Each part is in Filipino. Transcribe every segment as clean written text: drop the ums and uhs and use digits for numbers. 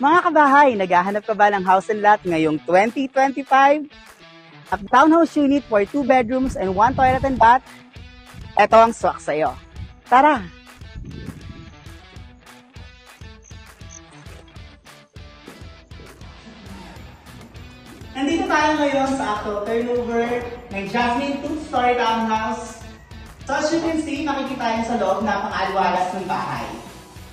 Mga kabahay, naghahanap ka ba ng house and lot ngayong 2025? A townhouse unit for 2 bedrooms and 1 toilet and bath? Ito ang swak sa'yo. Tara! Nandito tayo ngayon sa actual turnover ng Jasmine 2-story townhouse. So as you can see, makikita nyo sa loob, napakaliwalas ng bahay.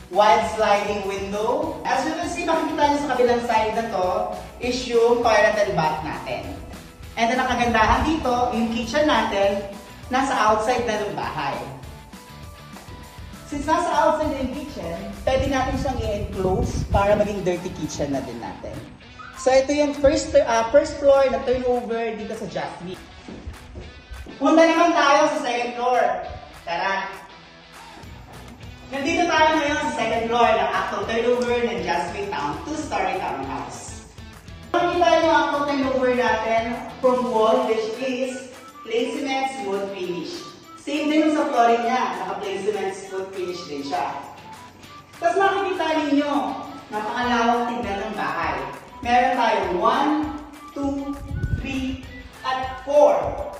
Wide sliding window. As you can see, makikita nyo sa kabilang side na to is yung toilet and bath natin. And then ang kagandahan dito, yung kitchen natin, nasa outside na ng bahay. Since nasa outside na yung kitchen, pwede natin siyang i-enclose para maging dirty kitchen na din natin. So ito yung first floor na turnover dito sa Jasmine. Punta naman tayo sa second floor. Tara! Nandito tayo ngayon sa second floor ng actual turnover ng Jasmine Town 2-story townhouse. Makikita nyo ang actual turnover natin from wall, which is plain cement wood finish. Same din sa flooring niya, naka-plain cement wood finish din siya. Tapos makikita ninyo, napakalawak tignan ng bahay. Meron tayong 1, 2, 3, at 4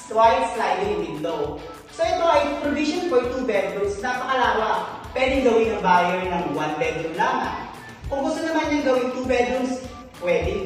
wide sliding window. So ito ay provision for 2 bedrooms, napakalawak. Pwedeng gawin ng buyer ng 1 bedroom lamang. Kung gusto naman niyang gawin 2 bedrooms, pwede.